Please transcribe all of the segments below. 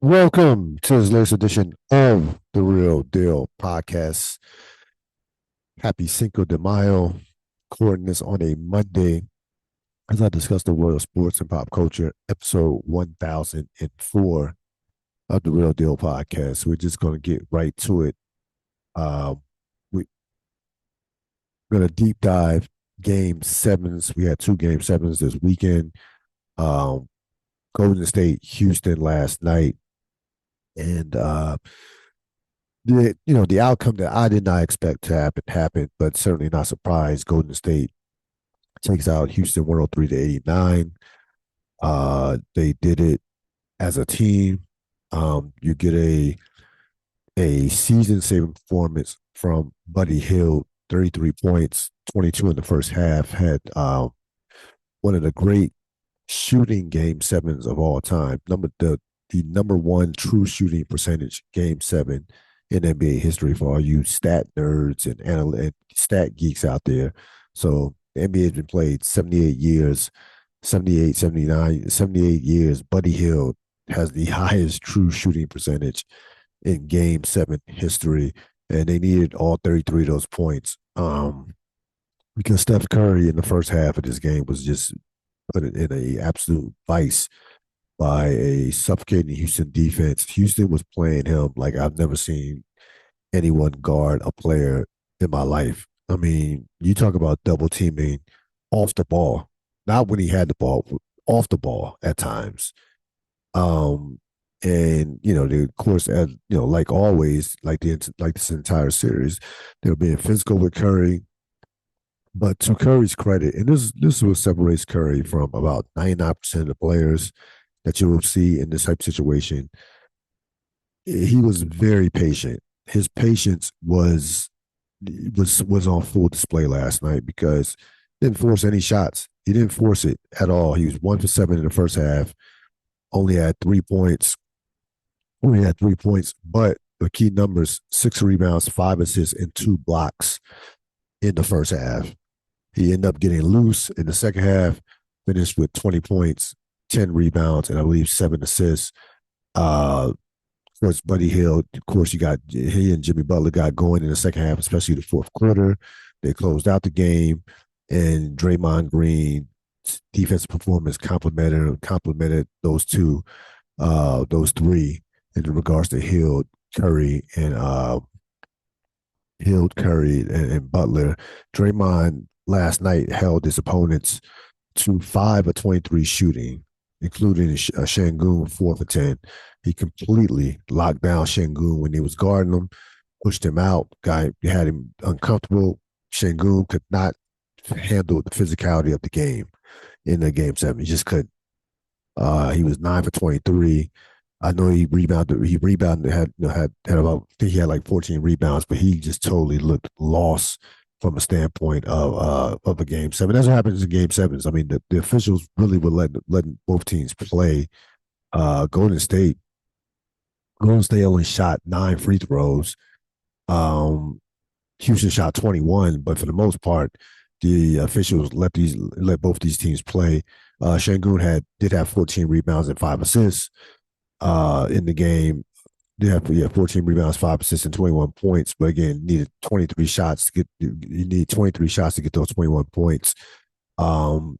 Welcome to this latest edition of the Ril Dil podcast. Happy Cinco de Mayo. Recording this on a Monday as I discuss the world of sports and pop culture, episode 1004 of the Ril Dil podcast. We're just going to get right to it. We're going to deep dive game sevens. We had two game sevens this weekend. Um, Golden State, Houston last night. And the outcome that I did not expect to happen happened, but certainly not surprised. Golden State takes out Houston 103 to 89. They did it as a team. You get a season saving performance from Buddy Hield, 33 points, 22 in the first half. Had one of the great shooting game sevens of all time. The number one true shooting percentage game seven in NBA history for all you stat nerds and stat geeks out there. So the NBA has been played 78 years, 78, 79, 78 years. Buddy Hield has the highest true shooting percentage in game seven history. And they needed all 33 of those points. Because Steph Curry in the first half of this game was just put it in a absolute vice by a suffocating Houston defense. Houston was playing him like I've never seen anyone guard a player in my life. I mean, you talk about double teaming off the ball, not when he had the ball, off the ball at times. Um, and of course, as like always, like this entire series, they were being physical with Curry. But to Curry's credit, and this is what separates Curry from about 99% of the players that you will see in this type of situation. He was very patient. His patience was on full display last night because he didn't force any shots. He didn't force it at all. He was 1 for 7 in the first half. Only had 3 points. Only had 3 points, but the key numbers: 6 rebounds, 5 assists, and 2 blocks in the first half. He ended up getting loose in the second half. Finished with 20 points, 10 rebounds, and I believe 7 assists. Of course, Buddy Hield, of course, he and Jimmy Butler got going in the second half, especially the fourth quarter. They closed out the game, and Draymond Green's defensive performance complemented those three in regards to Curry, and and Butler. Draymond last night held his opponents to 5 of 23 shooting, including Şengün 4 for 10. He completely locked down Şengün when he was guarding him, pushed him out. Guy had him uncomfortable. Şengün could not handle the physicality of the game in the game seven. He just couldn't. He was 9 for 23. I know he rebounded. He rebounded had about, I think he had like 14 rebounds, but he just totally looked lost from a standpoint of a game seven. That's what happens in game sevens. I mean, the officials really were letting both teams play. Uh, Golden State Golden State only shot 9 free throws. Um, Houston shot 21, but for the most part, the officials let both these teams play. Şengün did have 14 rebounds and 5 assists in the game. They have 14 rebounds, 5 assists, and 21 points. But again, needed 23 shots to get. You need 23 shots to get those 21 points. Um,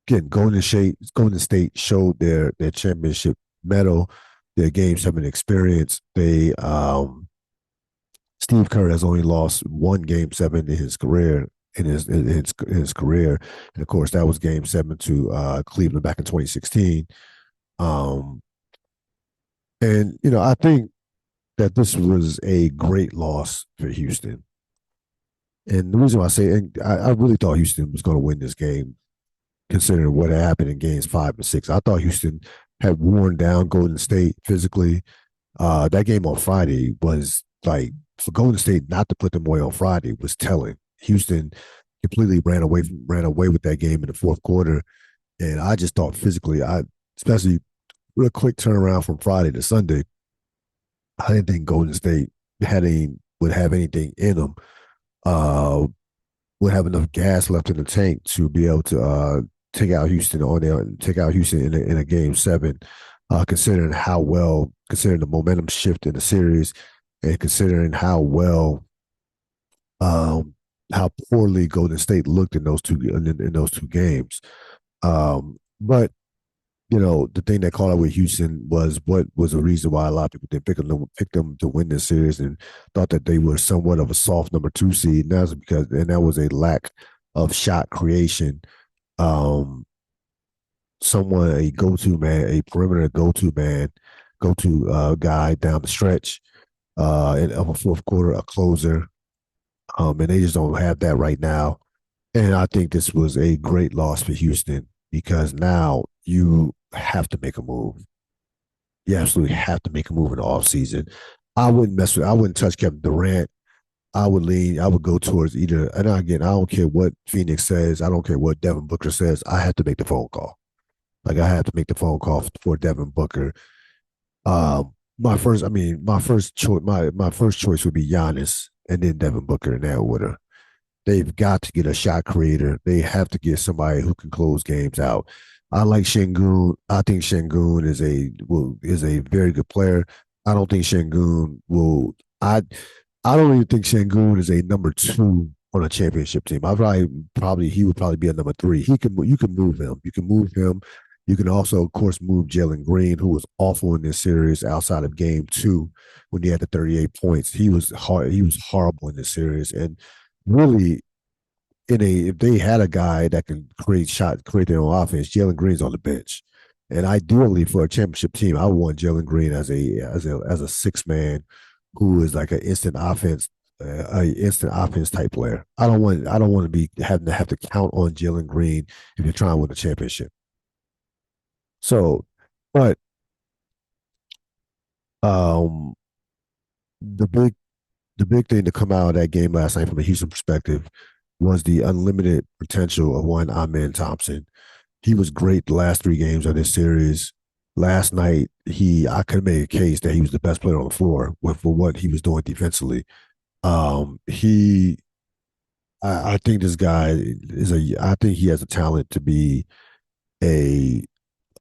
Again, Golden State showed their championship medal, their game seven experience. Steve Kerr has only lost one game seven in his career. In his career, and of course that was game seven to Cleveland back in 2016. Um, and I think that this was a great loss for Houston. And the reason why I say, and I really thought Houston was going to win this game, considering what happened in games 5 and 6. I thought Houston had worn down Golden State physically. That game on Friday was like, for Golden State not to put them away on Friday was telling. Houston completely ran away with that game in the fourth quarter, and I just thought physically, especially real quick turnaround from Friday to Sunday, I didn't think Golden State would have anything in them. Uh, would have enough gas left in the tank to be able to take out Houston in a game seven. considering the momentum shift in the series, and considering um, how poorly Golden State looked in those two games. But the thing that caught up with Houston was what was the reason why a lot of people didn't pick them to win this series and thought that they were somewhat of a soft number two seed. And that was a lack of shot creation. Um, a go-to man, a perimeter go-to guy down the stretch of a fourth quarter, a closer. And they just don't have that right now. And I think this was a great loss for Houston because now you have to make a move. You absolutely have to make a move in the offseason. I wouldn't touch Kevin Durant. I would go towards either, and again, I don't care what Phoenix says. I don't care what Devin Booker says. I have to make the phone call. Like I have to make the phone call for Devin Booker. My first choice would be Giannis and then Devin Booker in that order. They've got to get a shot creator. They have to get somebody who can close games out. I like Şengün. I think Şengün is a very good player. I don't think Şengün will. I don't even think Şengün is a number two on a championship team. He would probably be a number three. You can move him. You can move him. You can also, of course, move Jalen Green, who was awful in this series outside of game two when he had the 38 points. He was horrible in this series. And really, if they had a guy that can create their own offense, Jalen Green's on the bench. And ideally for a championship team, I would want Jalen Green as a six man who is like an instant offense type player. I don't want to be having to have to count on Jalen Green if you're trying to win a championship. So, but um, the big the big thing to come out of that game last night from a Houston perspective was the unlimited potential of one Amen Thompson. He was great the last three games of this series. Last night, I could make a case that he was the best player on the floor for what he was doing defensively. He I think this guy I think he has a talent to be a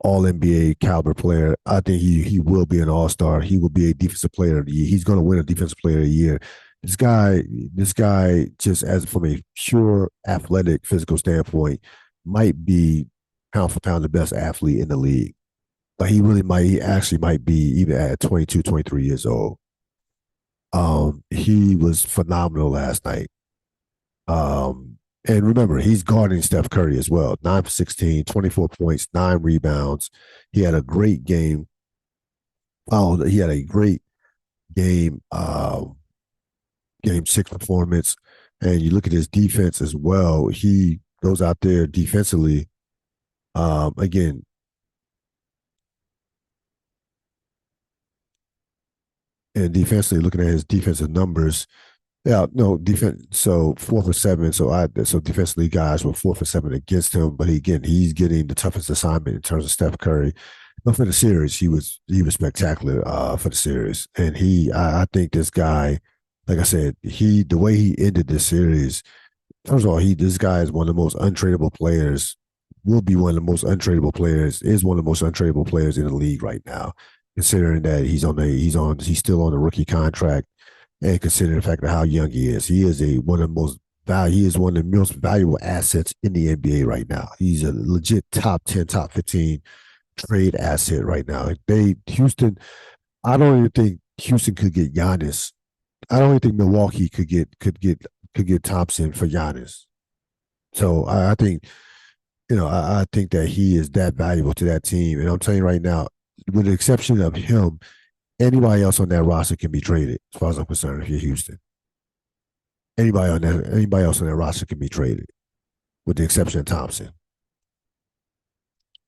all NBA caliber player. I think he will be an all star. He will be a defensive player of the year. He's going to win a defensive player of the year. This guy, just as from a pure athletic, physical standpoint, might be pound for pound the best athlete in the league. But he really might. He actually might be even at 22, 23 years old. He was phenomenal last night. And remember, he's guarding Steph Curry as well. 9 for 16, 24 points, 9 rebounds. He had a great game. Oh, he had a great game, game six performance. And you look at his defense as well. He goes out there defensively. Again, and defensively, looking at his defensive numbers, yeah, no defense. So 4 for 7. So defensively, guys were 4 for 7 against him. But he's getting the toughest assignment in terms of Steph Curry. But for the series, he was spectacular for the series. And I think this guy, like I said, the way he ended this series. First of all, this guy is one of the most untradeable players. Will be one of the most untradeable players. Is one of the most untradeable players in the league right now. Considering that he's still on a rookie contract and considering the fact of how young he is. He is one of the most valuable assets in the NBA right now. He's a legit top 10, top 15 trade asset right now. Houston, I don't even think Houston could get Giannis. I don't even think Milwaukee could get Thompson for Giannis. So I think, I think that he is that valuable to that team. And I'm telling you right now, with the exception of him, anybody else on that roster can be traded, as far as I'm concerned, if you're Houston. Anybody else on that roster can be traded, with the exception of Thompson.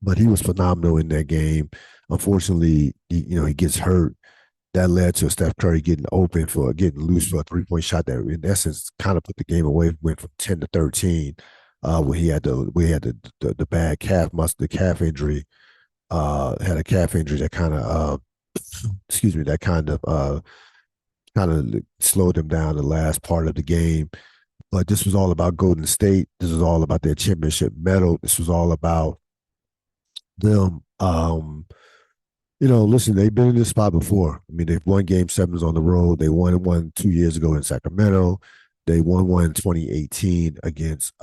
But he was phenomenal in that game. Unfortunately, he gets hurt. That led to Steph Curry getting loose for a 3-point shot that, in essence, kind of put the game away. Went from 10 to 13, where he had the bad the calf injury. Had a calf injury that kind of excuse me, that kind of slowed them down the last part of the game. But this was all about Golden State. This was all about their championship medal. This was all about them Listen, they've been in this spot before. I mean, they've won game sevens on the road. They won one 2 years ago in Sacramento. They won one in 2018 against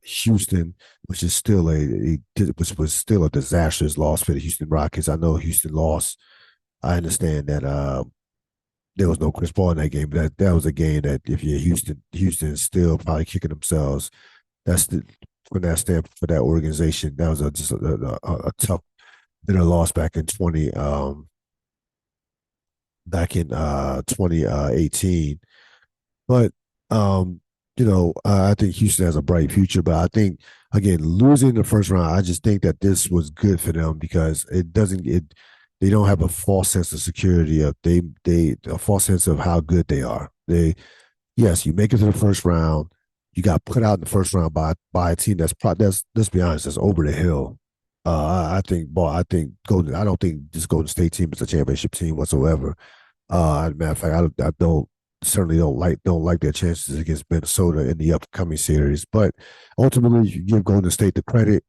Houston, which is still which was still a disastrous loss for the Houston Rockets. I know Houston lost. I understand that there was no Chris Paul in that game, but that was a game that if you're Houston is still probably kicking themselves. That's the from that standpoint for that organization. That was just a tough bitter loss back in 2018. But I think Houston has a bright future. But I think again, losing in the first round, I just think that this was good for them because they don't have a false sense of security of they a false sense of how good they are. Yes, you make it to the first round. You got put out in the first round by a team that's let's be honest, that's over the hill. I think Golden. I don't think this Golden State team is a championship team whatsoever. As a matter of fact, I don't certainly don't like their chances against Minnesota in the upcoming series. But ultimately, you give Golden State the credit.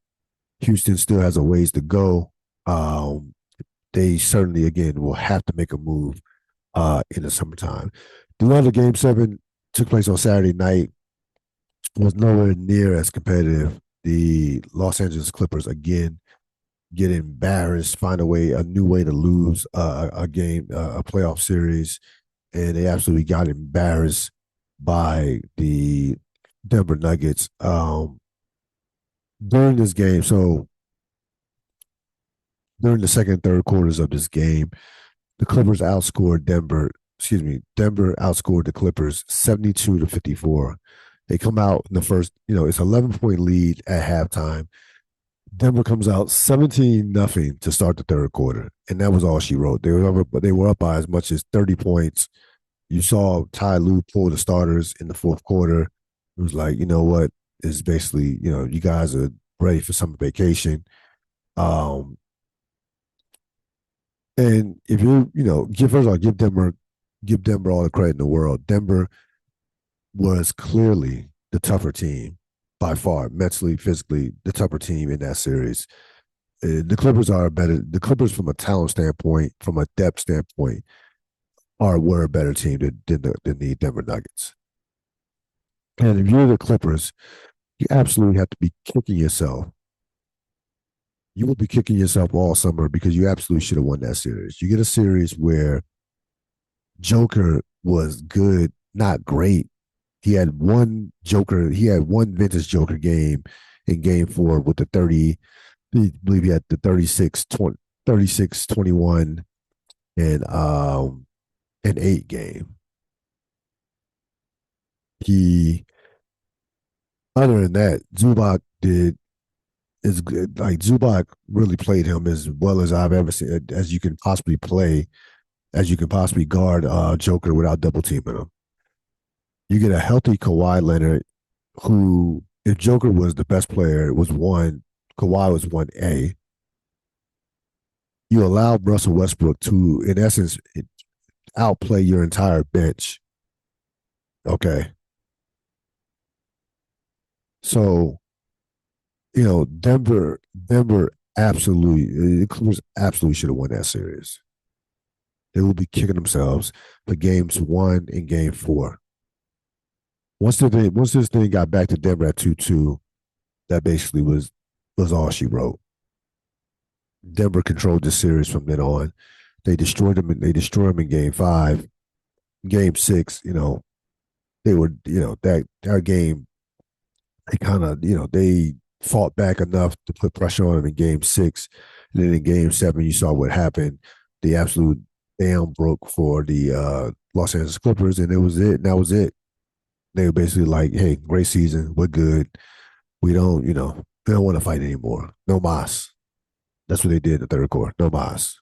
Houston still has a ways to go. Um, they certainly again will have to make a move in the summertime. The other game seven took place on Saturday night, was nowhere near as competitive. The Los Angeles Clippers again get embarrassed, find a new way to lose a game, a playoff series, and they absolutely got embarrassed by the Denver Nuggets during this game. So during the second and third quarters of this game, the Clippers outscored Denver. Excuse me, Denver outscored the Clippers 72-54. They come out in the first, it's 11-point lead at halftime. Denver comes out 17-0 to start the third quarter, and that was all she wrote. They were up by as much as 30 points. You saw Ty Lue pull the starters in the fourth quarter. It was like, you know what? It's basically, you guys are ready for summer vacation. Um, and if give first of all, give Denver all the credit in the world. Denver was clearly the tougher team by far, mentally, physically, the tougher team in that series. The Clippers are better. The Clippers, from a talent standpoint, from a depth standpoint, were a better team than the Denver Nuggets. And if you're the Clippers, you absolutely have to be kicking yourself. You will be kicking yourself all summer because you absolutely should have won that series. You get a series where Joker was good, not great. He had one vintage Joker game in game four with the 30, I believe he had the 36 21 and an 8 game. He Other than that, Zubac did is good. Like Zubac really played him as well as I've ever seen, as you can possibly play, as you can possibly guard Joker without double teaming him. You get a healthy Kawhi Leonard, who, if Joker was the best player, was one, Kawhi was 1A. You allow Russell Westbrook to, in essence, outplay your entire bench. Okay. So, Denver absolutely, the Clippers absolutely should have won that series. They will be kicking themselves for games one and game four. Once this thing got back to Denver at 2-2, that basically was all she wrote. Denver controlled the series from then on. They destroyed them. They destroyed them in game five. Game six, they were, that game, they kind of, they fought back enough to put pressure on them in game six. And then in game seven, you saw what happened. The absolute dam broke for the Los Angeles Clippers, and it was it. And that was it. They were basically like, hey, great season. We're good. We don't want to fight anymore. No mas. That's what they did in the third quarter. No mas.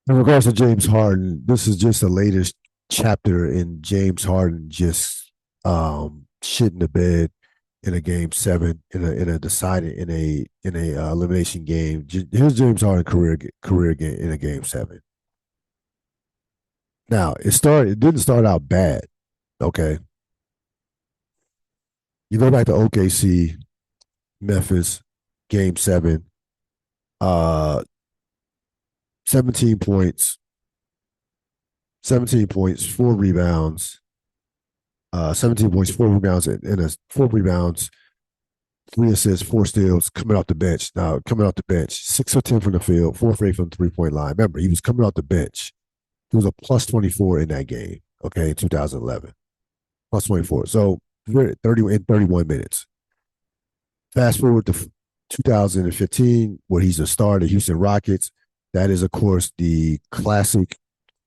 In regards to James Harden, this is just the latest chapter in James Harden just shitting the bed in a game seven in a decided in a elimination game. Here's James Harden career game in a game seven. Now it didn't start out bad. Okay, you go back to OKC, Memphis, game seven. 17 points, 17 points, 4 rebounds, 17 points, 4 rebounds, and 4 rebounds, 3 assists, 4 steals coming off the bench. Now, coming off the bench, 6 for 10 from the field, 4 for 8 from the 3-point line. Remember, he was coming off the bench. He was a plus 24 in that game, okay, in 2011. Plus 24. So, 30 in 31 minutes. Fast forward to 2015, where he's a star of the Houston Rockets. That is, of course, the classic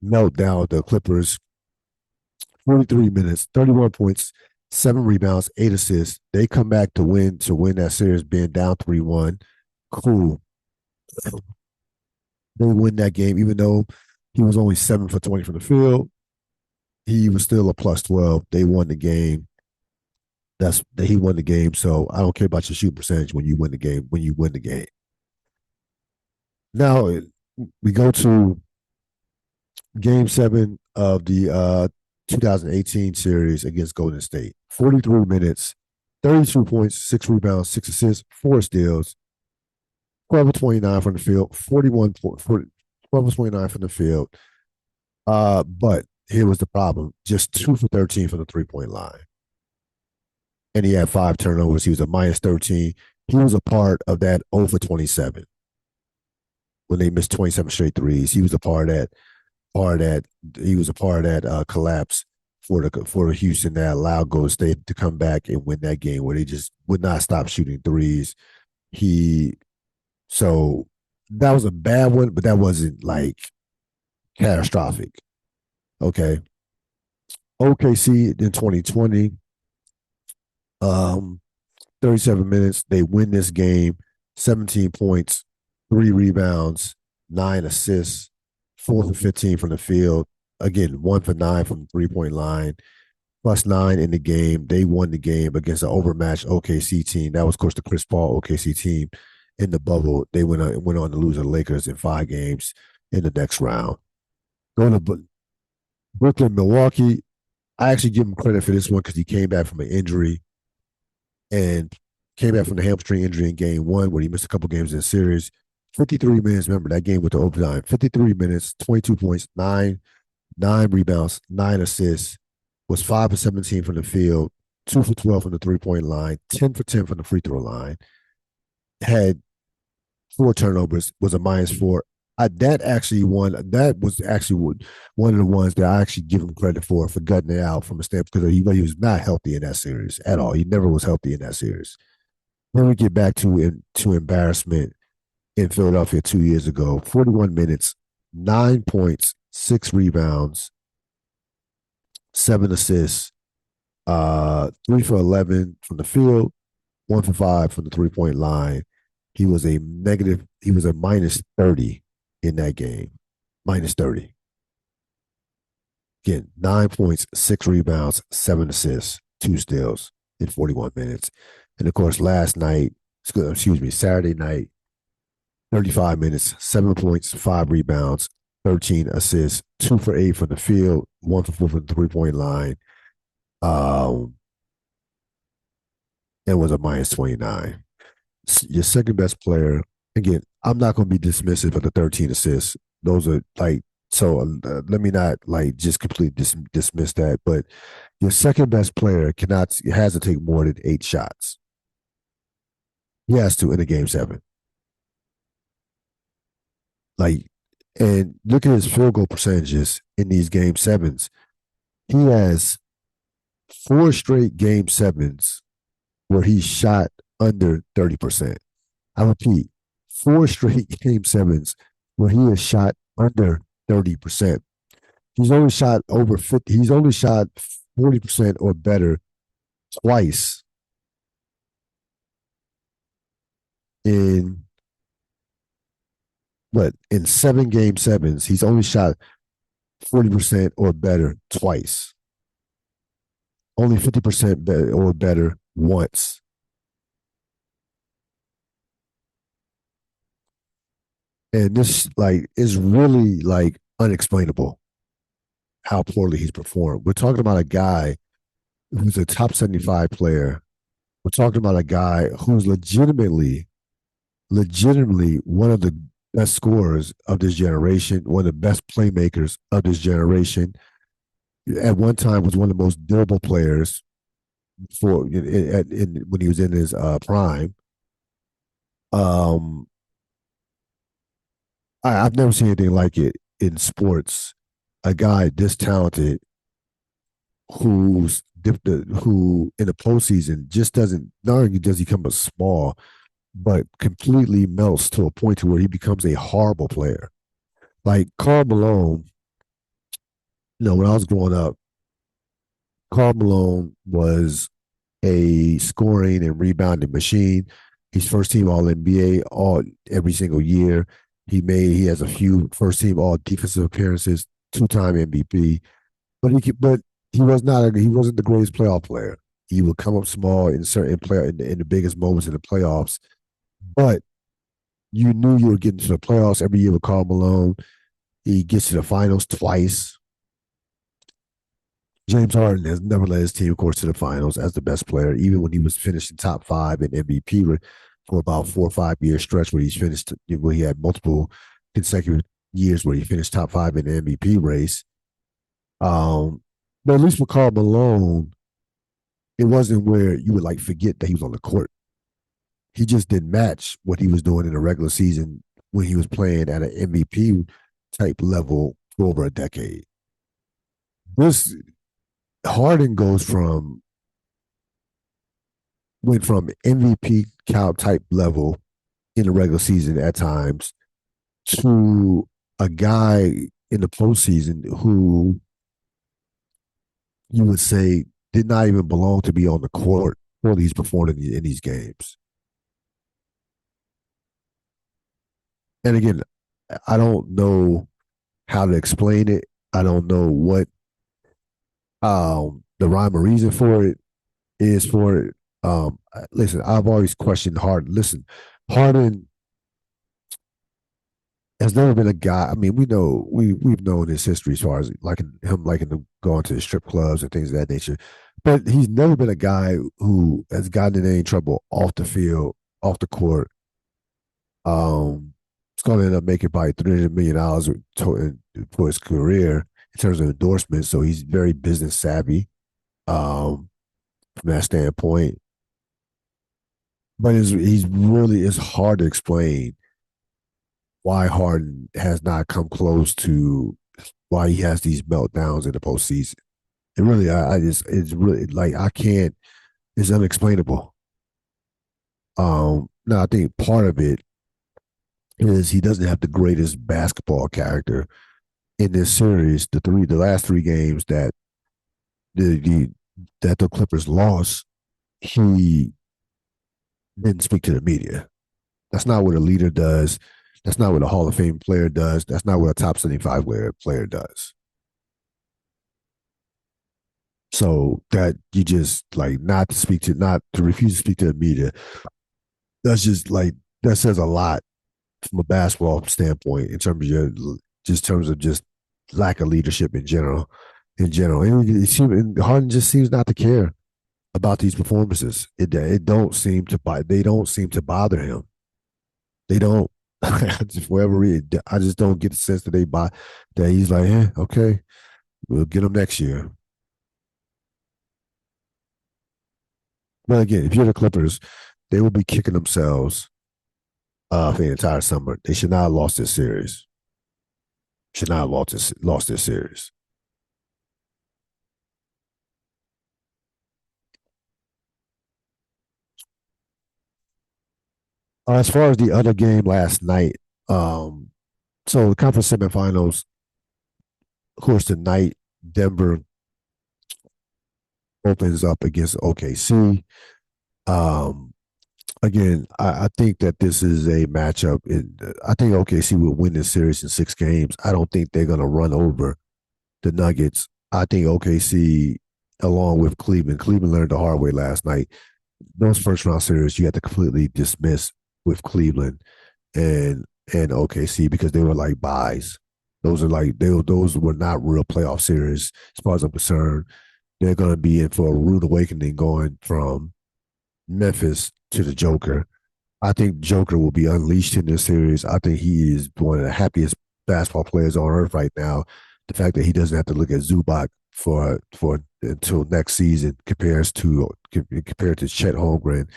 meltdown of the Clippers. 43 minutes, 31 points, 7 rebounds, 8 assists. They come back to win that series, being down 3-1. Cool. They win that game, even though he was only 7 for 20 from the field. He was still a plus 12. They won the game. He won the game. So I don't care about your shoot percentage when you win the game. When you win the game. Now we go to Game 7 of the 2018 series against Golden State. 43 minutes, 32 points, 6 rebounds, 6 assists, 4 steals, 12 of 29 from the field, 12 of 29 from the field. But here was the problem: just 2 for 13 from the 3-point line, and he had 5 turnovers. He was a minus 13. He was a part of that 0 for 27 when they missed 27 straight threes. He was a part of that. He was a part of that collapse for Houston that allowed Golden State to come back and win that game, where they just would not stop shooting threes. So that was a bad one, but that wasn't like catastrophic. Okay. OKC in 2020, 37 minutes. They win this game, 17 points, 3 rebounds, 9 assists, 4 for 15 from the field. Again, 1 for 9 from the 3-point line, plus 9 in the game. They won the game against an overmatched OKC team. That was, of course, the Chris Paul OKC team in the bubble. They went on to lose to the Lakers in 5 games in the next round. Going to Brooklyn, Milwaukee. I actually give him credit for this one because he came back from an injury and came back from the hamstring injury in game 1, where he missed a couple games in the series. 53 minutes. Remember that game with the overtime. 53 minutes, 22 points, 9 rebounds, 9 assists. Was 5 for 17 from the field, 2 for 12 from the 3-point line, 10 for 10 from the free throw line. Had 4 turnovers. Was a minus 4. That was actually one of the ones that I actually give him credit for gutting it out from a standpoint, because he was not healthy in that series at all. He never was healthy in that series. Then we get back to embarrassment in Philadelphia 2 years ago. 41 minutes, 9 points, 6 rebounds, 7 assists, 3 for 11 from the field, 1 for 5 from the 3-point line. He was a minus 30 in that game. Minus 30. Again, 9 points, 6 rebounds, 7 assists, 2 steals in 41 minutes. And of course, Saturday night, 35 minutes, 7 points, 5 rebounds, 13 assists, 2 for 8 from the field, 1 for 4 from the 3-point line. And was a minus 29. Your second best player, again, I'm not going to be dismissive of the 13 assists. Those are let me not just completely dismiss that. But your second best player has to take more than 8 shots. He has to in a game 7. And look at his field goal percentages in these game 7s. He has 4 straight game 7s where he shot under 30%. I repeat, 4 straight game 7s where he has shot under 30%. He's only shot over 50. He's only shot 40% or better twice in 7 game 7s. He's only shot 40% or better twice. Only 50% or better once. And this is really unexplainable how poorly he's performed. We're talking about a guy who's a top 75 player. We're talking about a guy who's legitimately one of the best scorers of this generation, one of the best playmakers of this generation. At one time, was one of the most durable players for when he was in his prime. Um, I've never seen anything like it in sports. A guy this talented who in the postseason just doesn't not only does he come a small, but completely melts to a point to where he becomes a horrible player. Like Karl Malone, when I was growing up, Karl Malone was a scoring and rebounding machine. He's first team All NBA all every single year. He has a few first team All defensive appearances, 2-time MVP. But he wasn't the greatest playoff player. He would come up small in certain in the biggest moments in the playoffs. But you knew you were getting to the playoffs every year with Karl Malone. He gets to the finals twice. James Harden has never led his team, of course, to the finals as the best player, even when he was finishing top five in MVP for about 4 or 5 year stretch where where he had multiple consecutive years where he finished top five in the MVP race. But at least with Karl Malone, it wasn't where you would like forget that he was on the court. He just didn't match what he was doing in the regular season when he was playing at an MVP type level for over a decade. This Harden went from MVP cal type level in the regular season at times to a guy in the postseason who you would say did not even belong to be on the court while he's performing in these games. And again, I don't know how to explain it. I don't know what the rhyme or reason for it is for it. Listen, I've always questioned Harden. Listen, Harden has never been a guy. I mean, we've known his history as far as liking to go into the strip clubs and things of that nature. But he's never been a guy who has gotten in any trouble off the field, off the court. It's going to end up making probably $300 million for his career in terms of endorsements. So he's very business savvy from that standpoint. But it's hard to explain why Harden has not come close to why he has these meltdowns in the postseason. It really, it's really like I can't. It's unexplainable. Now I think part of it is he doesn't have the greatest basketball character in this series. The last three games the that the Clippers lost, he didn't speak to the media. That's not what a leader does. That's not what a Hall of Fame player does. That's not what a top 75 player does. So that you just like not to refuse to speak to the media. That's just like that says a lot from a basketball standpoint in terms of just lack of leadership in general. And Harden just seems not to care about these performances. It don't seem to they don't seem to bother him. They don't. For whatever reason, I just don't get the sense that that he's like, okay, we'll get him next year. But again, if you're the Clippers, they will be kicking themselves for the entire summer. They should not have lost this series. Should not have lost this series. As far as the other game last night, so the conference semifinals, of course, tonight Denver opens up against OKC. Um, Again, I think that this is a matchup. I think OKC will win this series in 6 games. I don't think they're going to run over the Nuggets. I think OKC, along with Cleveland learned the hard way last night. Those first round series you had to completely dismiss with Cleveland and OKC because they were like buys. Those were not real playoff series as far as I'm concerned. They're going to be in for a rude awakening going from Memphis to the Joker. I think Joker will be unleashed in this series. I think he is one of the happiest basketball players on earth right now. The fact that he doesn't have to look at Zubac for until next season compared to Chet Holmgren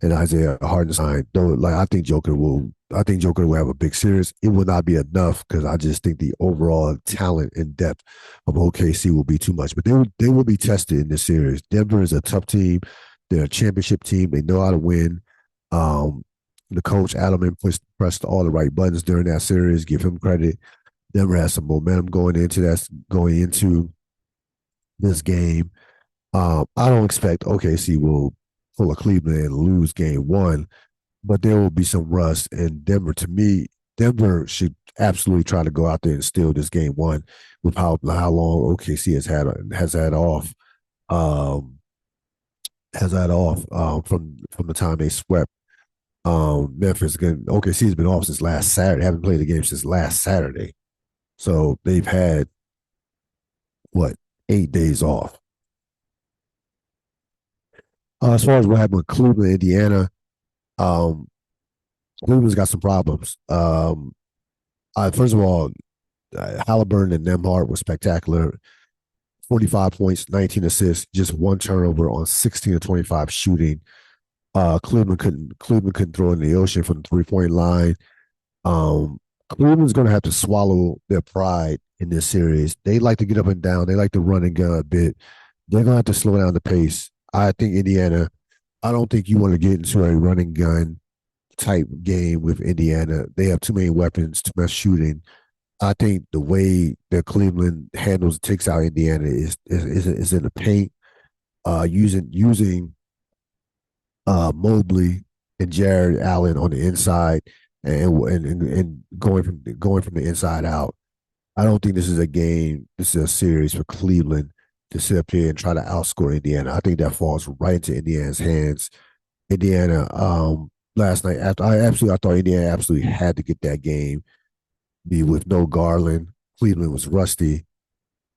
and Isaiah Hartenstein. Though, like I think Joker will have a big series. It will not be enough because I just think the overall talent and depth of OKC will be too much. But they will be tested in this series. Denver is a tough team. They're a championship team. They know how to win. Um, the coach Adelman pressed all the right buttons during that series. Give him credit. Denver has some momentum going into this game. I don't expect OKC will pull a Cleveland and lose game one, but there will be some rust. And Denver, to me, Denver should absolutely try to go out there and steal this game one with how long OKC has had off. Um, has had off from the time they swept Memphis. Again, OKC has been off since last Saturday. Haven't played a game since last Saturday, so they've had what 8 days off. As far as what happened with Cleveland, Indiana, um, Cleveland's got some problems. First of all, Halliburton and Nemhart were spectacular. 45 points, 19 assists, just one turnover on 16 to 25 shooting. Cleveland couldn't throw in the ocean from the 3-point line. Um, Cleveland's going to have to swallow their pride in this series. They like to get up and down. They like to run and gun a bit. They're going to have to slow down the pace. I think Indiana. I don't think you want to get into a running gun type game with Indiana. They have too many weapons, too much shooting. I think the way that Cleveland takes out Indiana is in the paint, using Mobley and Jared Allen on the inside and going from the inside out. I don't think this is a game. This is a series for Cleveland to sit up here and try to outscore Indiana. I think that falls right into Indiana's hands. Indiana, last night after I thought Indiana absolutely had to get that game. Be with no Garland. Cleveland was rusty,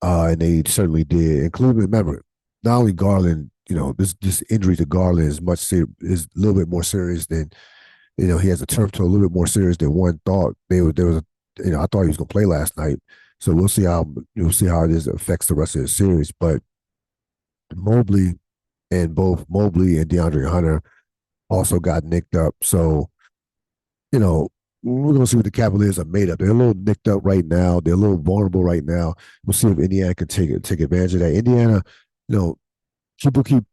and they certainly did. And Cleveland, remember, not only Garland, this injury to Garland is a little bit more serious than he has a turf toe a little bit more serious than one thought. There was I thought he was going to play last night, so we'll see how this affects the rest of the series. But Mobley both Mobley and DeAndre Hunter also got nicked up, so you know, we're gonna see what the Cavaliers are made of. They're a little nicked up right now. They're a little vulnerable right now. We'll see if Indiana can take advantage of that. Indiana, you know, people keep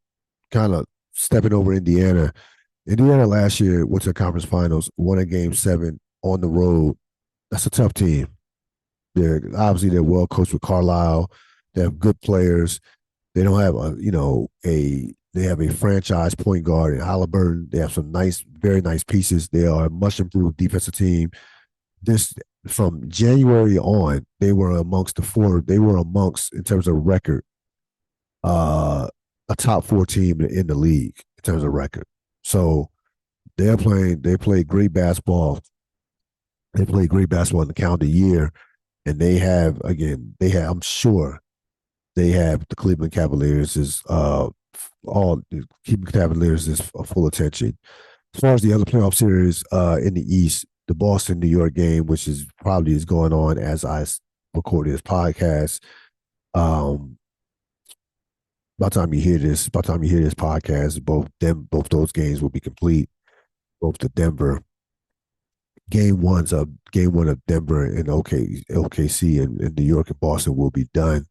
kind of stepping over Indiana. Indiana last year went to the conference finals, won a game seven on the road. That's a tough team. They're well coached with Carlisle. They have good players. They don't have they have a franchise point guard in Halliburton. They have some very nice pieces. They are a much improved defensive team. This From January on, they were amongst the four. They were amongst in terms of record, a top four team in the league in terms of record. So they're playing. They play great basketball. They play great basketball in the calendar year, and they have again. They have. I'm sure they have the Cleveland Cavaliers all keeping Cavaliers is full attention. As far as the other playoff series in the East, the Boston New York game, which is probably is going on as I record this podcast. By the time you hear this podcast, both those games will be complete. Both the game one of Denver and OKC and New York and Boston will be done.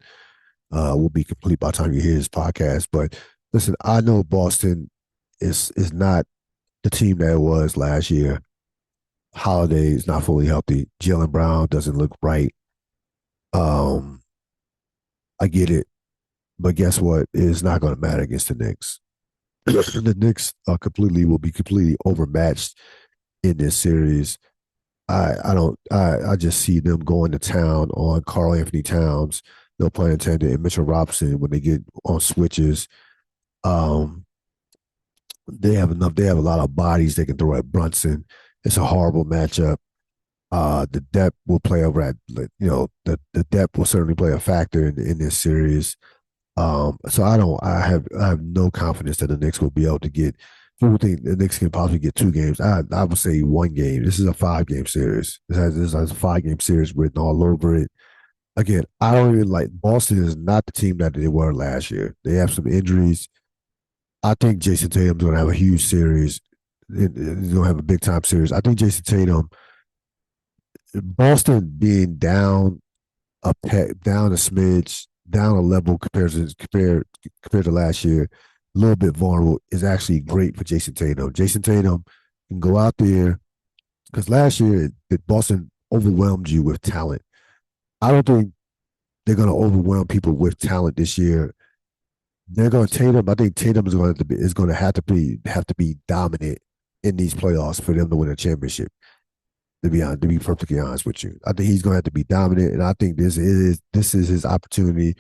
Will be complete by the time you hear this podcast. But listen, I know Boston is not the team that it was last year. Holiday is not fully healthy. Jalen Brown doesn't look right. I get it, but guess what? It is not going to matter against the Knicks. The Knicks will be completely overmatched in this series. I just see them going to town on Karl Anthony Towns, no pun intended, and Mitchell Robinson when they get on switches. Um, they have enough. They have a lot of bodies they can throw at Brunson. It's a horrible matchup. The depth will play over at the depth will certainly play a factor in this series. So I have no confidence that the Knicks will be able to get People think the Knicks can possibly get 2 games. I would say 1 game. This is a 5 game series. This has a 5 game series written all over it. Again, I don't even like Boston is not the team that they were last year. They have some injuries. I think Jason Tatum's going to have a huge series. He's going to have a big time series. I think Jason Tatum, Boston being down a pet, down a smidge, down a level compared to last year, a little bit vulnerable is actually great for Jason Tatum. Jason Tatum can go out there because last year Boston overwhelmed you with talent. I don't think they're going to overwhelm people with talent this year. They're going to Tatum. I think Tatum is going to have to be dominant in these playoffs for them to win a championship. To be perfectly honest with you, I think he's going to have to be dominant, and I think this is his opportunity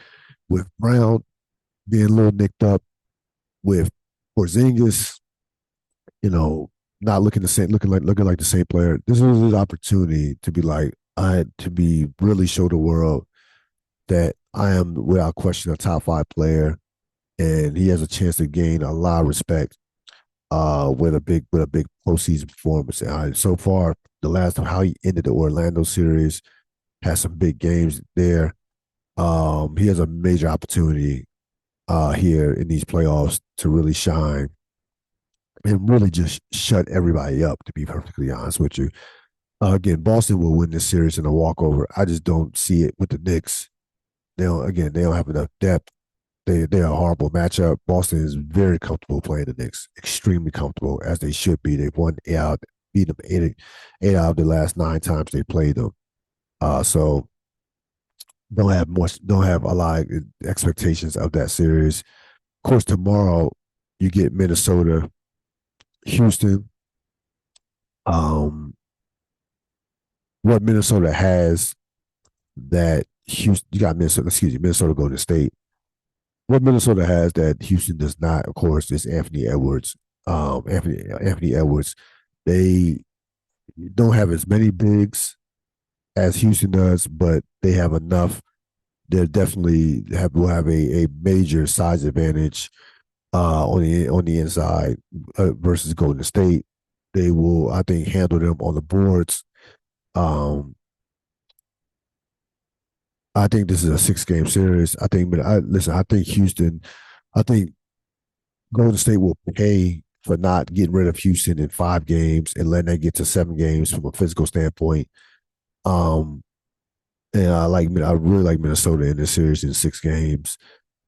with Brown being a little nicked up, with Porzingis, you know, not looking the same, looking like the same player. This is his opportunity to be like I to be really show the world that I am without question a top 5 player, and he has a chance to gain a lot of respect with a big postseason performance. So far, the last of how he ended the Orlando series has some big games there. He has a major opportunity here in these playoffs to really shine and really just shut everybody up. To be perfectly honest with you, again, Boston will win this series in a walkover. I just don't see it with the Knicks. They don't have enough depth. They're a horrible matchup. Boston is very comfortable playing the Knicks, extremely comfortable as they should be. They've won beat them eight out of the last 9 times they played them. So don't have a lot of expectations of that series. Of course, tomorrow you get Minnesota, Houston. Um, what Minnesota has that Houston, you got Minnesota, excuse me, Minnesota Golden State. What Minnesota has that Houston does not, of course, is Anthony Edwards. Anthony Edwards. They don't have as many bigs as Houston does, but they have enough. They definitely will have a major size advantage on the inside versus Golden State. They will, I think, handle them on the boards. Um, I think this is a 6 game series. I think Houston. I think Golden State will pay for not getting rid of Houston in 5 games and letting that get to 7 games from a physical standpoint. Um, and I really like Minnesota in this series in 6 games.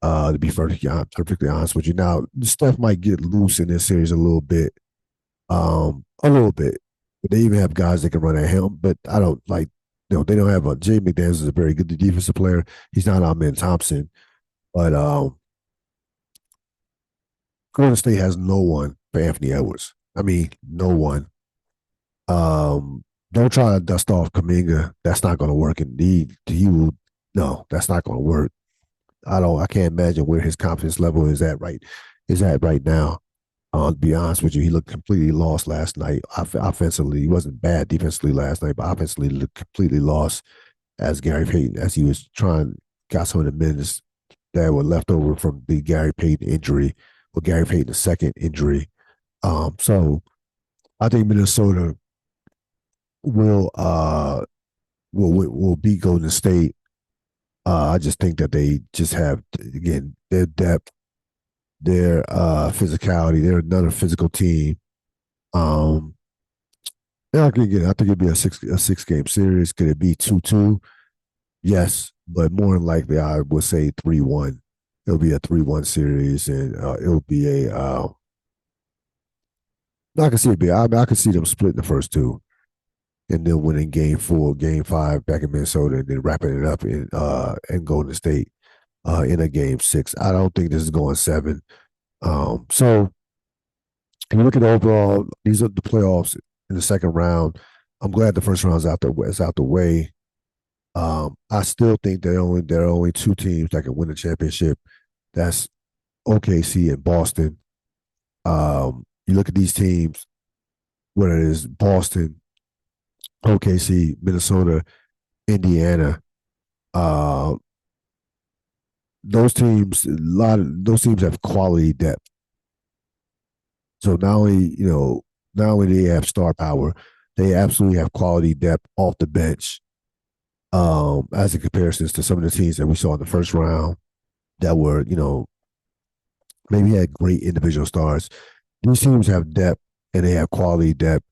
To be perfectly honest with you, now Steph might get loose in this series a little bit. But they even have guys that can run at him. But I don't like, they don't have a Jay McDaniels is a very good defensive player. He's not Amen Thompson, but Golden State has no one for Anthony Edwards. I mean, no one. Um, don't try to dust off Kaminga. That's not going to work. Indeed, he will. No, that's not going to work. I can't imagine where his confidence level is at right now. To be honest with you, he looked completely lost last night. Offensively, he wasn't bad defensively last night, but offensively looked completely lost as Gary Payton, as he was trying, got some of the minutes that were left over from the Gary Payton injury, or Gary Payton's second injury. So I think Minnesota will will beat Golden State. I just think that they just have, again, their depth, their physicality. They're another physical team. Um, I think it'd be a 6 game series. Could it be 2-2? Yes, but more than likely, I would say 3-1. It'll be a 3-1 series, and it'll be a. I can see it be. I can see them splitting the first two, and then winning Game 4, Game 5 back in Minnesota, and then wrapping it up in Golden State in a Game 6. I don't think this is going 7. So if you look at the overall, these are the playoffs in the second round. I'm glad the first round is out the way. I still think there are only 2 teams that can win the championship. That's OKC and Boston. You look at these teams, whether it is Boston, OKC, Minnesota, Indiana. Uh, those teams have quality depth. So not only do they have star power, they absolutely have quality depth off the bench. As in comparisons to some of the teams that we saw in the first round that were, maybe had great individual stars. These teams have depth and they have quality depth.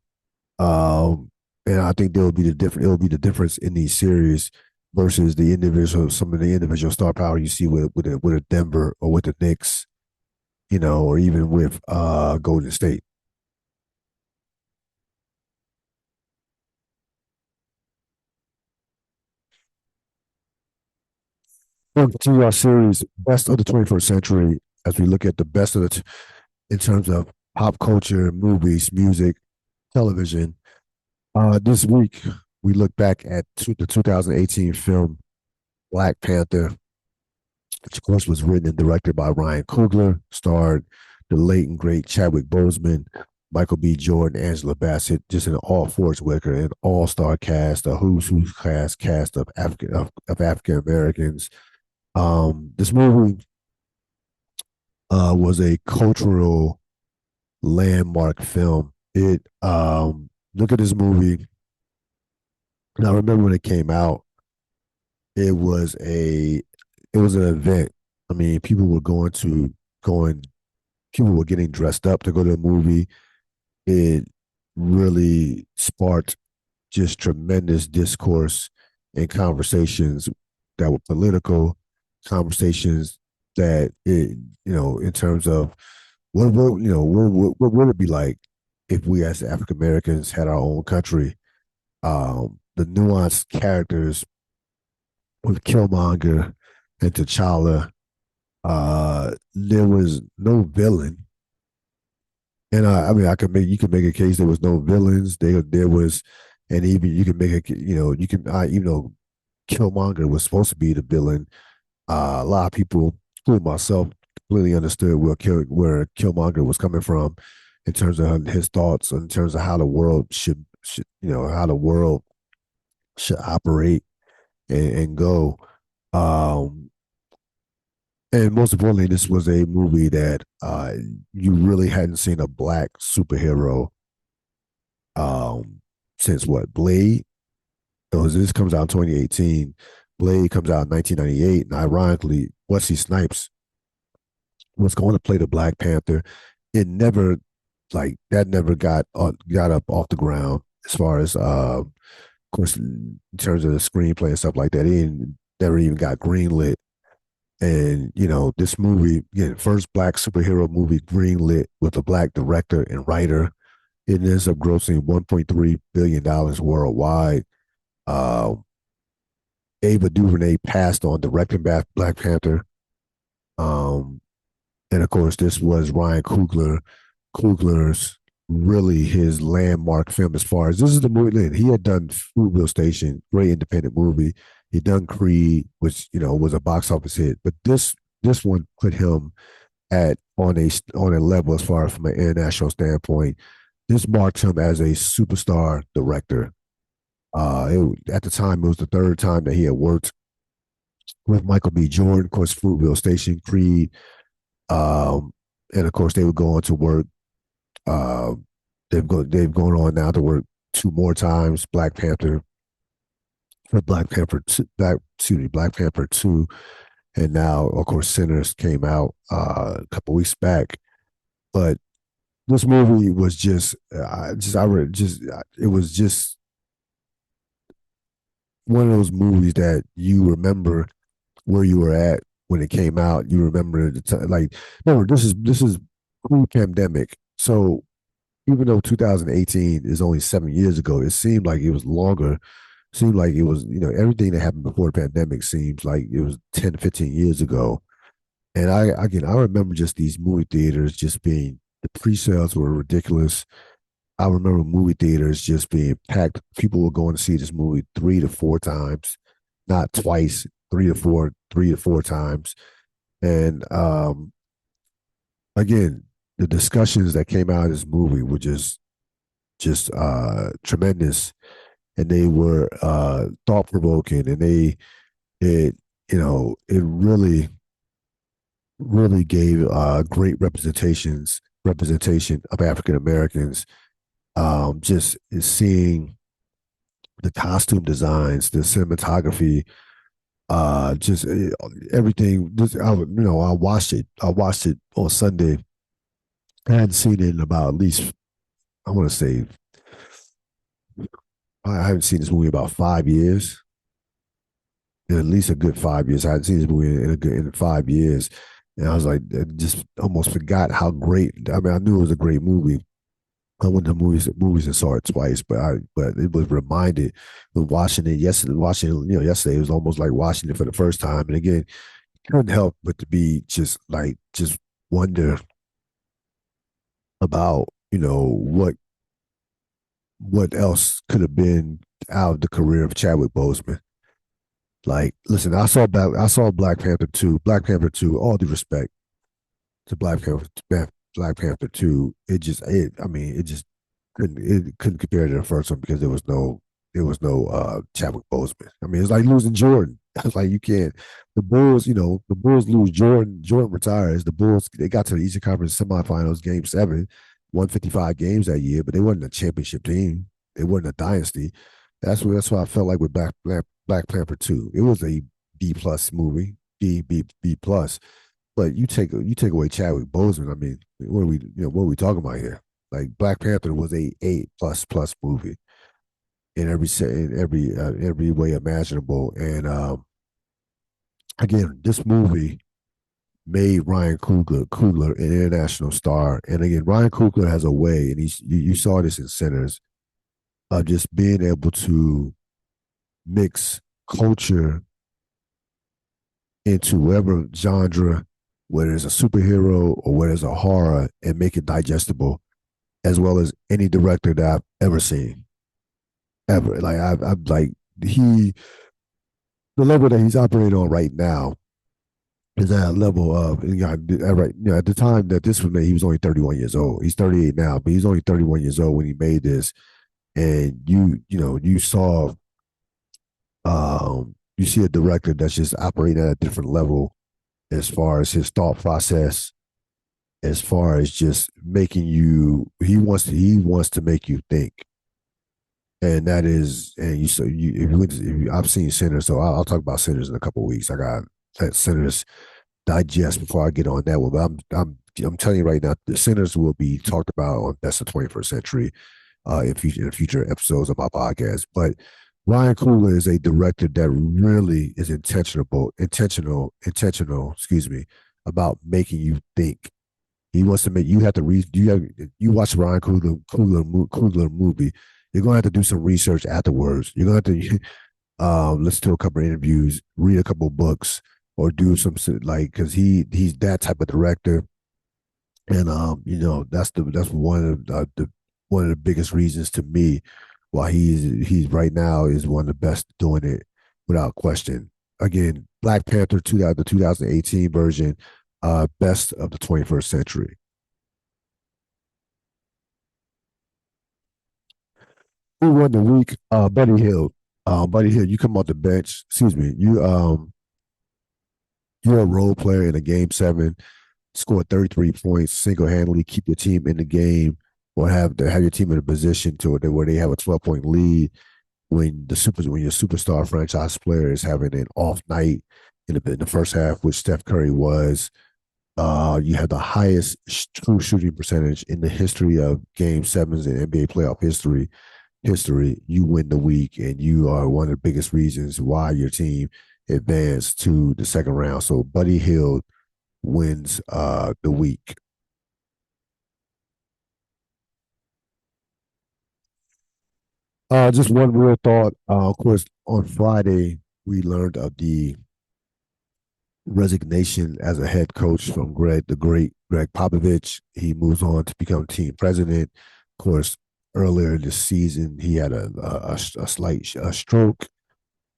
Um, and I think there will be the different. It will be the difference in these series versus some of the individual star power you see with a Denver or with the Knicks, or even with Golden State. We'll continue our series, best of the 21st century, as we look at the best of in terms of pop culture, movies, music, television. This week, we look back at the 2018 film Black Panther, which of course was written and directed by Ryan Coogler, starred the late and great Chadwick Boseman, Michael B. Jordan, Angela Bassett, just an all Forrest Whitaker, an all-star cast, a who's who cast of African Americans. This movie was a cultural landmark film. It Look at this movie. And I remember when it came out, it was a it was an event. I mean, going people were getting dressed up to go to the movie. It really sparked just tremendous discourse and conversations that were political, conversations that in terms of what would it be like if we as African Americans had our own country? The nuanced characters with Killmonger and T'Challa. There was no villain, and I mean, you can make a case there was no villains. There was, and even you can make a you can even though Killmonger was supposed to be the villain, a lot of people, including myself, completely understood where Killmonger was coming from in terms of his thoughts, in terms of how the world should how the world should operate and go. Um, and most importantly, this was a movie that you really hadn't seen a black superhero um, since what Blade. This comes out in 2018. Blade comes out in 1998, and ironically, Wesley Snipes was going to play the Black Panther. It never that never got up off the ground as far as of course in terms of the screenplay and stuff like that. Never even got greenlit. And this movie, again, first black superhero movie greenlit with a black director and writer. It ends up grossing $1.3 billion worldwide. Uh, Ava DuVernay passed on directing Black Panther. Um, and of course, this was Ryan Coogler's really his landmark film as far as this is the movie. He had done Fruitville Station, great independent movie. He'd done Creed, which was a box office hit, but this one put him at on a level as far as from an international standpoint. This marked him as a superstar director. At the time, it was the third time that he had worked with Michael B. Jordan. Of course, Fruitville Station, Creed, um, and of course they would go on to work. Uh, they've gone on now to work two more times. Black Panther 2, and now of course Sinners came out a couple weeks back. But this movie was it was just one of those movies that you remember where you were at when it came out. You remember the time, like, remember this is pre-pandemic, so even though 2018 is only 7 years ago, it seemed like it was longer. It seemed like it was, everything that happened before the pandemic seems like it was 10, 15 years ago. And I remember just these movie theaters just being, the pre-sales were ridiculous. I remember movie theaters just being packed. People were going to see this movie 3 to 4 times, not twice, 3 to 4 times. And again, the discussions that came out of this movie were just tremendous, and they were thought provoking, and it it really gave great representations representation of African Americans. Just is seeing the costume designs, the cinematography, just everything. I watched it. I watched it on Sunday. I hadn't seen it in about at least, I want to say, I haven't seen this movie in about 5 years. In at least a good 5 years. I hadn't seen this movie in 5 years. And I was like, I just almost forgot how great. I mean, I knew it was a great movie. I went to movies and saw it twice, but it was reminded of watching it yesterday. Yesterday it was almost like watching it for the first time. And again, couldn't help but to be just wonder about what else could have been out of the career of Chadwick Boseman. Like, listen, I saw Black Panther 2. Black Panther 2, all due respect to Black Panther 2, it just couldn't compare to the first one because there was no Chadwick Boseman. I mean, it's like losing Jordan. It's like you can't. The Bulls lose Jordan. Jordan retires. The Bulls, they got to the Eastern Conference semifinals, Game 7, won 55 games that year, but they wasn't a championship team. They wasn't a dynasty. That's what I felt like with Black Panther 2. It was a B plus movie, B plus. But you take away Chadwick Boseman. I mean, what are we talking about here? Like, Black Panther was a A plus movie in every way imaginable. And again, this movie made Ryan Coogler an international star. And again, Ryan Coogler has a way, and you saw this in Sinners, of just being able to mix culture into whatever genre, whether it's a superhero or whether it's a horror, and make it digestible, as well as any director that I've ever seen. Ever. Like, I've like he the level that he's operating on right now is at a level of, at the time that this was made, he was only 31 years old. He's 38 now, but he's only 31 years old when he made this. And you see a director that's just operating at a different level as far as his thought process, as far as just making you, he wants to make you think. And that is, and you so you if you, went to, if you I've seen Sinners, so I'll talk about Sinners in a couple of weeks. I got that Sinners digest before I get on that one. But I'm telling you right now, the Sinners will be talked about on Best of 21st Century in future episodes of my podcast. But Ryan Coogler is a director that really is intentional, excuse me, about making you think. He wants to make you have to read. You watch Ryan Coogler movie. You're gonna have to do some research afterwards. You're gonna have to listen to a couple of interviews, read a couple of books, or do some, like, because he's that type of director. And that's one of the biggest reasons to me why he's right now is one of the best doing it without question. Again, Black Panther the 2018 version, best of the 21st century. Who won the week? Buddy Hield. Buddy Hield, you come off the bench. Excuse me. You're a role player in a game 7, score 33 points single handedly, keep your team in the game, or have your team in a position to where they have a 12-point lead when your superstar franchise player is having an off night in the first half, which Steph Curry was. You have the highest true shooting percentage in the history of Game Sevens in NBA playoff history. You win the week, and you are one of the biggest reasons why your team advanced to the second round. So Buddy Hield wins the week. Just one real thought. Of course, on Friday we learned of the resignation as a head coach from the great Greg Popovich. He moves on to become team president. Of course, earlier this season he had a slight stroke.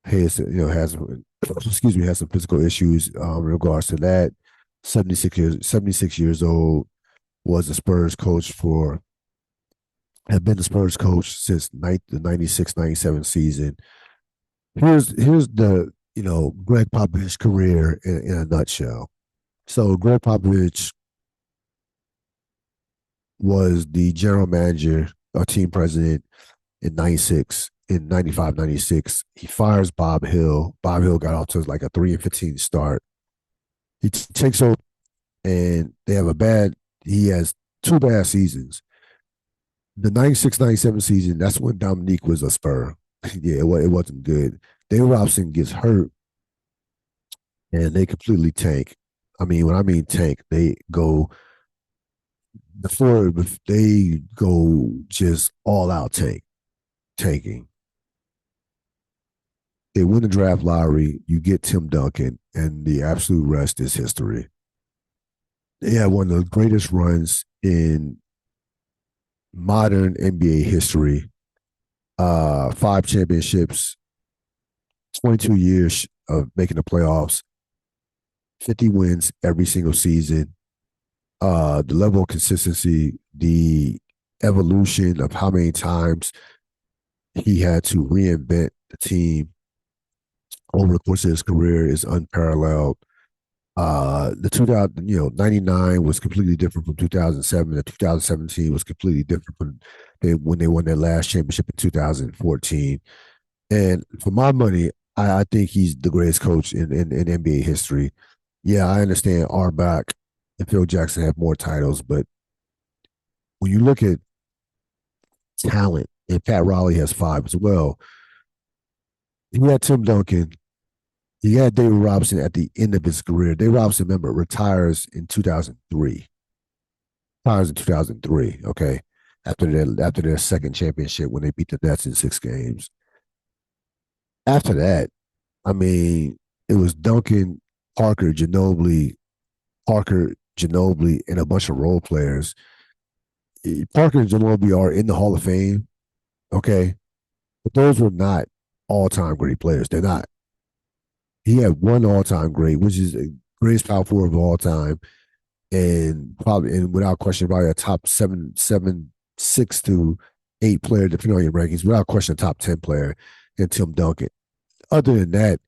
Has excuse me, has some physical issues in regards to that. 76 years old, was the Spurs coach for had been the Spurs coach since the 96-97 season. Here's the Greg Popovich career in a nutshell. So Greg Popovich was the general manager or team president in 96, in 95, 96. He fires Bob Hill. Bob Hill got off to like a 3-15 start. He takes over and they have a bad, he has two bad seasons. The 96, 97 season, that's when Dominique was a Spur. Yeah, it wasn't good. Dave Robson gets hurt and they completely tank. I mean, when I mean tank, they go before they go just all out tanking. They win the draft lottery. You get Tim Duncan, and the absolute rest is history. They had one of the greatest runs in modern NBA history. Five championships, 22 years of making the playoffs, 50 wins every single season. The level of consistency, the evolution of how many times he had to reinvent the team over the course of his career is unparalleled. The 2000, 99 was completely different from 2007. The 2017 was completely different from when they won their last championship in 2014. And for my money, I think he's the greatest coach in NBA history. Yeah, I understand Arbach and Phil Jackson have more titles, but when you look at talent, and Pat Riley has five as well, he had Tim Duncan. He had David Robinson at the end of his career. David Robinson, remember, retires in 2003. Retires in 2003, okay, after their second championship when they beat the Nets in 6 games. After that, I mean, it was Duncan, Parker, Ginobili, and a bunch of role players. Parker and Ginobili are in the Hall of Fame, okay, but those were not all-time great players. They're not. He had one all-time great, which is the greatest power forward of all time, and probably, and without question, probably a top 6 to 8 player, depending on your rankings. Without question, a top 10 player, and Tim Duncan. Other than that,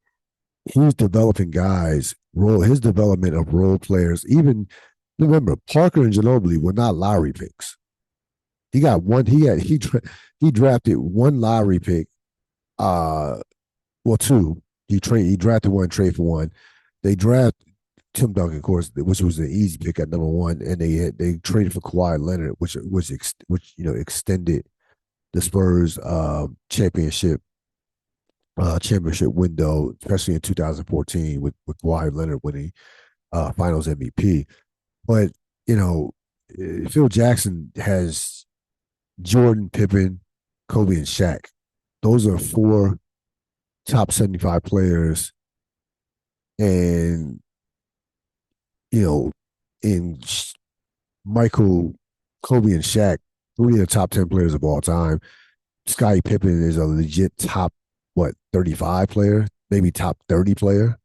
he's developing guys. His development of role players. Even remember, Parker and Ginobili were not lottery picks. He got one. He drafted one lottery pick. Well, two. He drafted one, trade for one. They draft Tim Duncan, of course, which was an easy pick at number one, and they traded for Kawhi Leonard, which extended the Spurs championship window, especially in 2014 with Kawhi Leonard winning Finals MVP. But Phil Jackson has Jordan, Pippen, Kobe, and Shaq. Those are four top 75 players, and in Michael, Kobe, and Shaq, three of the top 10 players of all time. Scottie Pippen is a legit top 35 player, maybe top 30 player.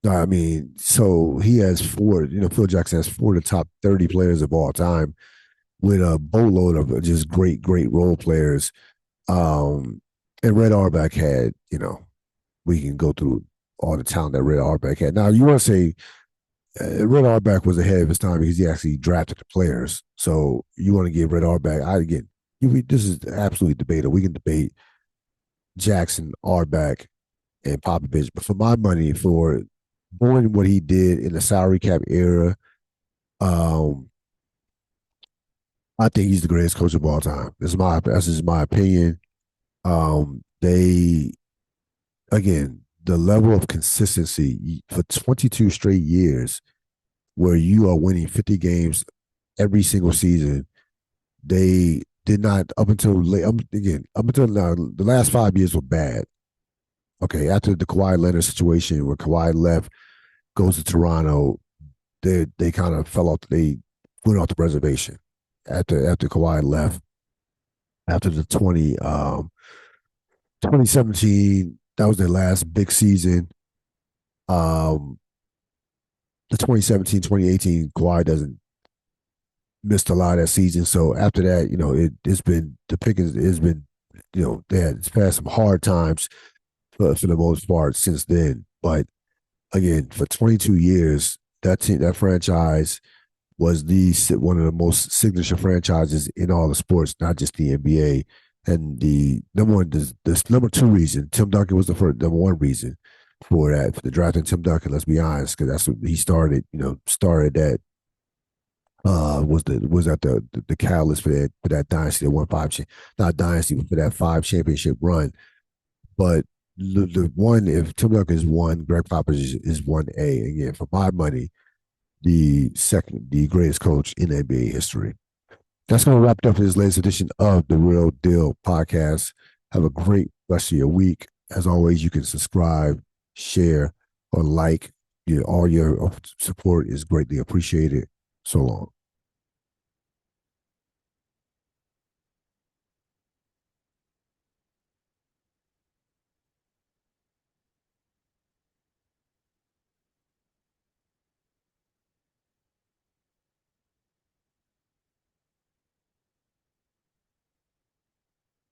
I mean, so he has four. Phil Jackson has four of the top 30 players of all time, with a boatload of just great role players. And Red Auerbach had, we can go through all the talent that Red Auerbach had. Now, you want to say Red Auerbach was ahead of his time because he actually drafted the players. So you want to give Red Auerbach, this is absolutely debatable. We can debate Jackson, Auerbach, and Popovich. But for my money, for doing what he did in the salary cap era, I think he's the greatest coach of all time. This is my opinion. They, again, the level of consistency for 22 straight years where you are winning 50 games every single season. They did not, up until now, the last 5 years were bad. Okay, after the Kawhi Leonard situation where Kawhi left, goes to Toronto, they kind of fell off, they went off the reservation after Kawhi left. After the 2017, that was their last big season. The 2017, 2018, Kawhi doesn't missed a lot of that season. So after that, it's been the Pickens has been, it's passed some hard times for the most part since then. But again, for 22 years, that team, that franchise, was the one of the most signature franchises in all the sports, not just the NBA. And the number one, the number two reason, Tim Duncan was the first number one reason for that, for the drafting Tim Duncan. Let's be honest, because that's what he started. Started that was that the catalyst for that dynasty that won not dynasty, but for that 5 championship run. But the one, if Tim Duncan is one, Greg Popovich is 1A. Again, for my money, the greatest coach in NBA history. That's going to wrap it up for this latest edition of the Ril Dil podcast. Have a great rest of your week. As always, you can subscribe, share, or like. All your support is greatly appreciated. So long.